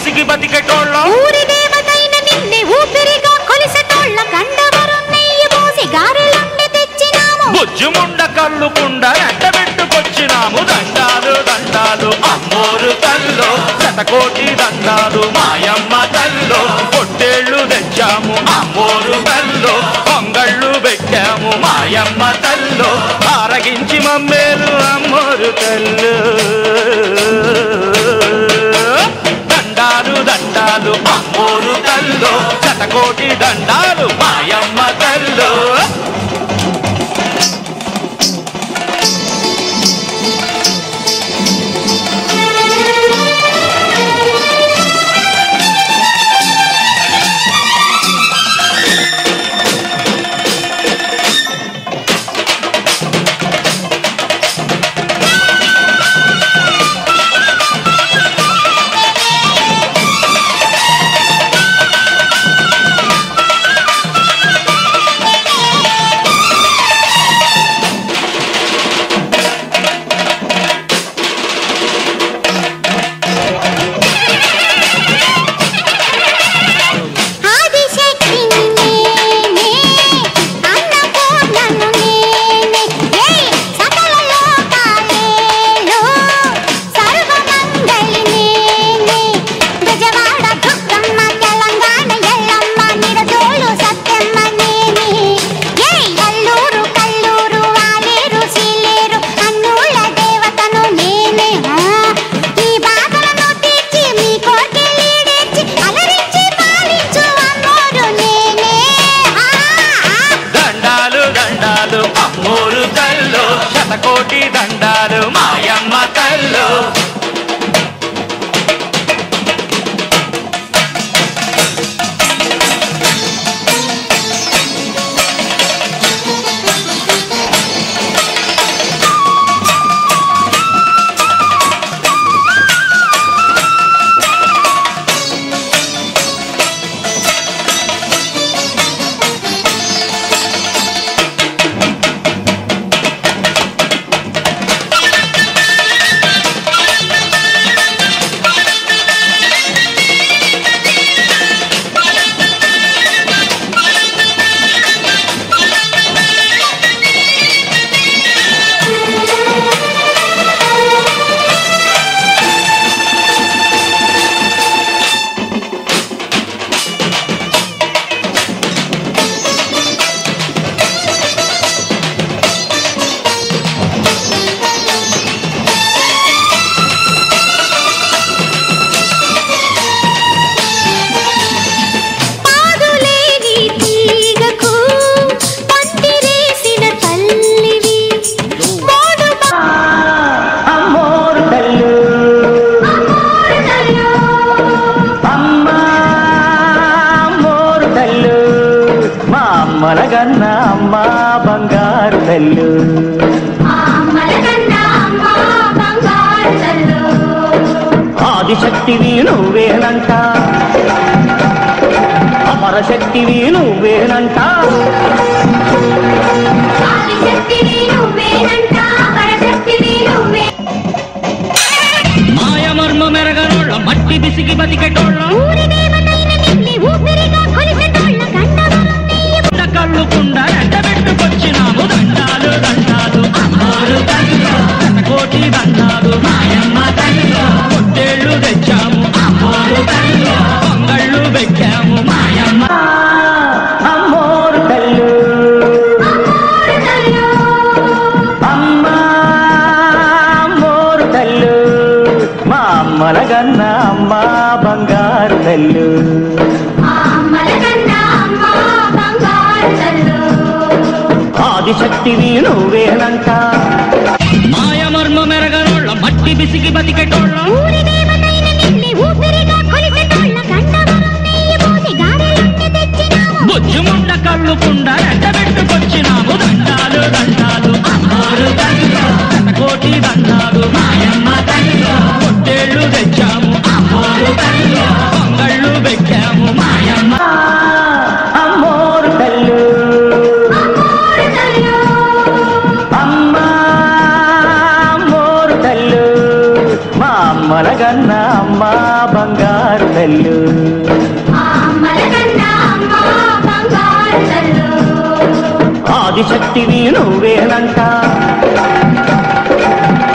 బిసికి బతికెటోళ్ళ ఊరి దేవతైన నిన్నే ఊపిరిగా కొలిసెటోళ్ళ గండవరం నెయ్యి పోసి గారెలుండి తెచ్చినాము బుజ్జుముండ కళ్ళుకుండ ఎండబెట్టుకొచ్చినాము దండాలు దండాలు అమ్మోరు తల్లో శతకోటి దండాలు మాయమ్మ తల్లో పొట్టేళ్ళు తెచ్చాము అమ్మోరు తల్లో పొంగళ్ళు పెట్టాము మాయమ్మ తల్లో ఆరగించి మమ్మేలు అమ్మోరు తల్లు దండాలు దండాలు అమ్మోరు తల్లో శతకోటి దండాలు మాయమ్మ తల్లో శతకోటి దండాలు మాయమ్మ తల్లో అమ్మలగన్న అమ్మ బంగారు తల్లు ఆదిశక్తివి నువ్వేనంట అమరశక్తివి నువ్వేనంట మాయమర్మ మెరగనోళ్ళ మట్టి బిసికి బతికెటోళ్ళ కళ్ళుకుండ ఎండబెట్టుకొచ్చినాము దండాలు దండాలు అమ్మోరు తల్లో శతకోటి దండాలు మాయమ్మ తల్లో పొట్టేళ్ళు తెచ్చాము అమ్మోరు తల్లో పొంగళ్ళు పెట్టాము మాయమ్మ అమ్మోరు తల్లు అమ్మ అమ్మోరు తల్లు మా అమ్మలగన్న అమ్మ బంగారు తల్లు ఆదిశక్తివి నువ్వేనంట మాయమర్మ మెరగనోళ్ళ మట్టి బిసికి బతికెటోళ్ళ బుజ్జుముండ కళ్ళుకుండ ఎండబెట్టుకొచ్చినాము దండాలు దండాలు అమ్మోరు తల్లో శతకోటి దండాలు మాయమ్మ తల్లో పొట్టేళ్ళు తెచ్చాము అమ్మోరు తల్లో పొంగళ్ళు పెట్టాము మాయమ్మ అమ్మోరు తల్లు అమ్మోరు తల్లు మా అమ్మలగన్న అమ్మ బంగారు ఆదిశక్తివి నువ్వేనంట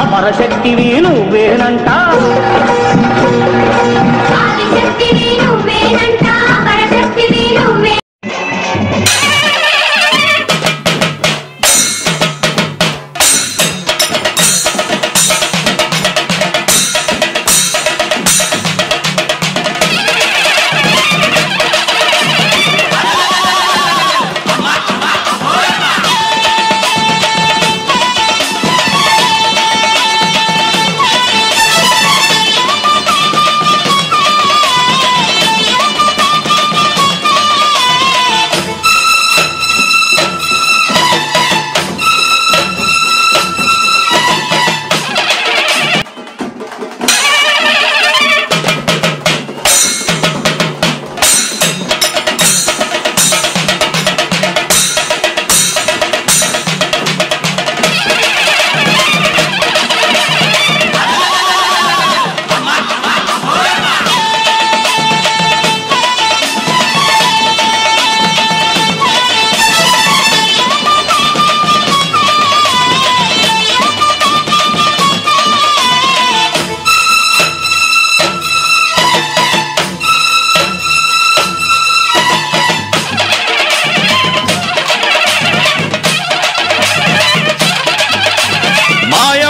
అమరశక్తివి నువ్వేనంట ఆదిశక్తివి నువ్వేనంట పరశక్తివి నువ్వే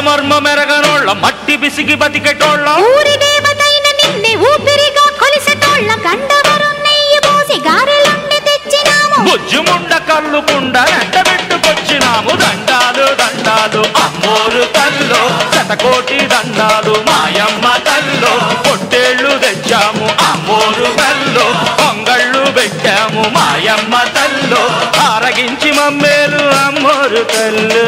మర్మ మెరగనోళ్ళ మట్టి బిసిగి బతికెటోళ్ళ ఊరి దేవతైన నిన్నే ఊపిరిగా కొలిసెటోళ్ళ గండవరం నెయ్యి పోసి గారెలుండి తెచ్చినాము బుజ్జుముండ కళ్ళుకుండ ఎండబెట్టుకొచ్చినాము దండాలు దండాలు అమ్మోరు తల్లో శతకోటి దండాలు మాయమ్మ తల్లో పొట్టేళ్ళు తెచ్చాము అమ్మోరు తల్లో పొంగళ్ళు పెట్టాము మాయమ్మ తల్లో ఆరగించి మమ్మేలు అమ్మోరు తల్లు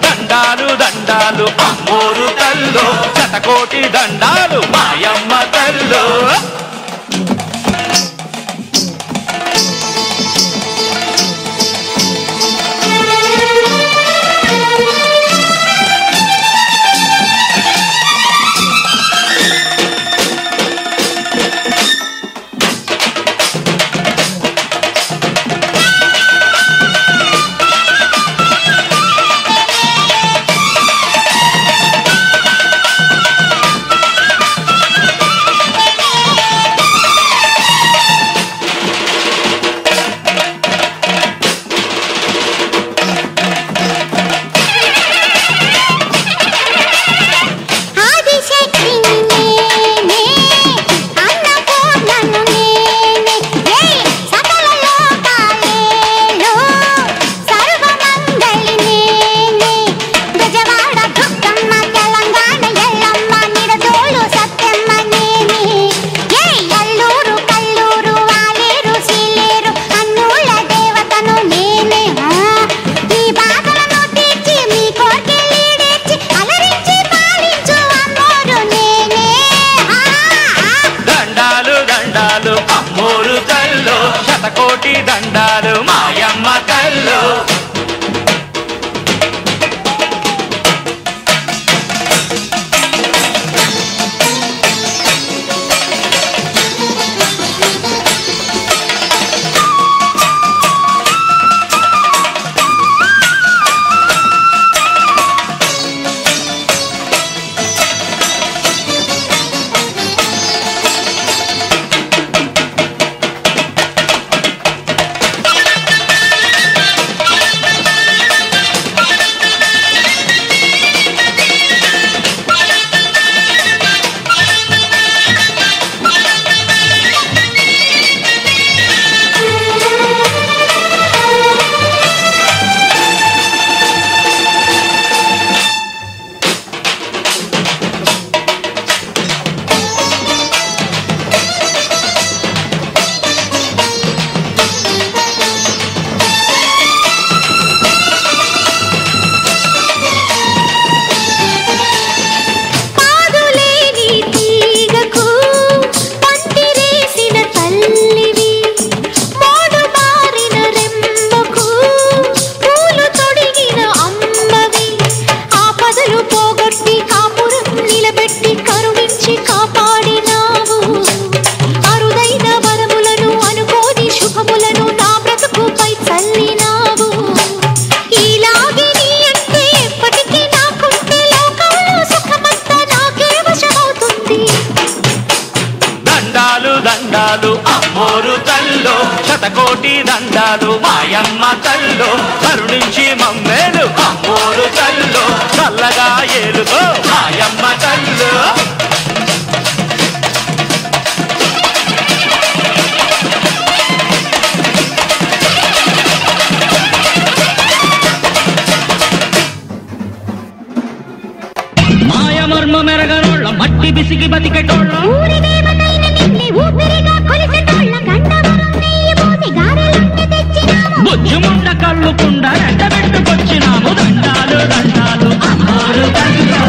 దండాలు దండాలు అమ్మోరు తల్లో శతకోటి దండాలు మాయమ్మ తల్లో ఎత్తుకో మాయమ్మ తల్లు మాయమర్మ మెరగనోళ్ళ మట్టి బిసికి బతికెటోళ్ళ ఊరి దేవతైన నిన్నే ఊపిరిగా కొలిసెటోళ్ళ గండవరం నెయ్యి పోసి గారెలుండి తెచ్చినాము బుజ్జుముండ కళ్ళుకుండా ఎండబెట్టుకొచ్చినాము దండాలు దండాలు అమ్మోరు తల్లు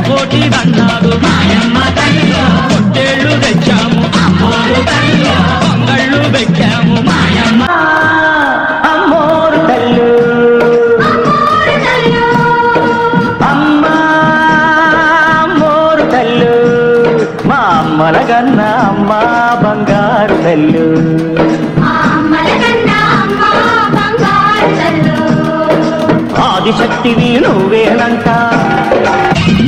కోటి దండాలు మాయమ్మ తల్లు పొట్టేళ్ళు తెచ్చాము అమ్మోరు తల్లు పొంగళ్ళు పెట్టాము మాయమ్మ అమ్మోరు తల్లు అమ్మ అమ్మోరు తల్లు మా అమ్మలగన్న అమ్మ బంగారు తల్లు ఆదిశక్తివి నువ్వేనంట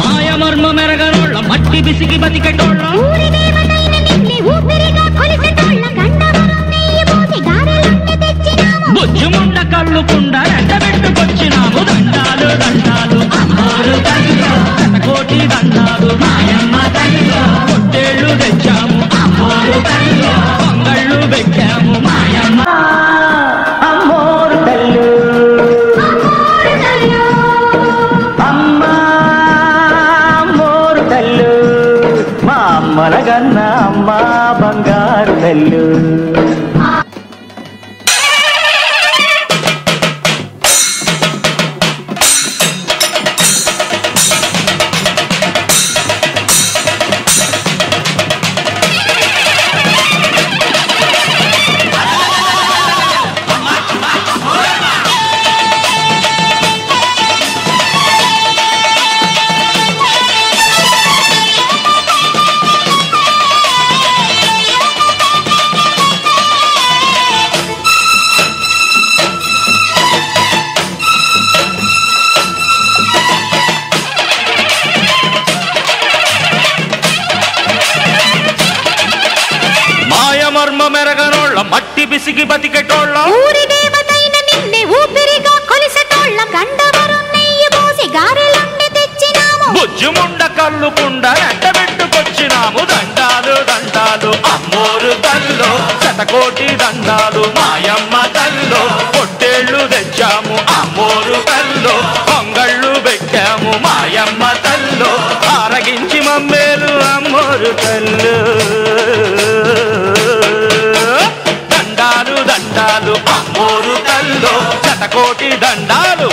మాయమర్మ మెరగనోళ్ళ మట్టి బిసికి బతికెటోళ్ళ ఊరి దేవతైన నిన్నే ఊపిరిగా కొలిసెటోళ్ళ గండవరం నెయ్యి పోసి గారెలుండి తెచ్చినాము బుజ్జుముండ కళ్ళుకుండా ఎండబెట్టుకొచ్చినాము దండాలు దండాలు అమ్మోరు తల్లు కోటి దండాలు మాయమ్మ తల్లు పొట్టేళ్ళు తెచ్చాము అమ్మోరు తల్లు పొంగళ్ళు పెట్టాము మాయమ్మ అమ్మోరు తల్లు అమ్మ అమ్మోరు తల్లు మా అమ్మలగన్న అమ్మ బంగారు తల్లు మాయమర్మ మెరగనోళ్ళ మట్టి బిసికి బతికెటోళ్ళ ఊరి దేవతైన నిన్నే ఊపిరిగా కొలిసెటోళ్ళ గండవరం నెయ్యి పోసి గారెలుండి తెచ్చినాము బుజ్జుముండ కళ్ళుకుండా ఎండబెట్టుకొచ్చినాము దండాలు దండాలు అమ్మోరు తల్లు శతకోటి దండాలు మాయమ్మ తల్లు పొట్టేళ్ళు తెచ్చాము అమ్మోరు తల్లు పొంగళ్ళు పెట్టాము మాయమ్మ తల్లు ఆరగించి మమ్మేలు అమ్మోరు తల్లు దండాలు దండాలు అమ్మోరు తల్లు శతకోటి దండాలు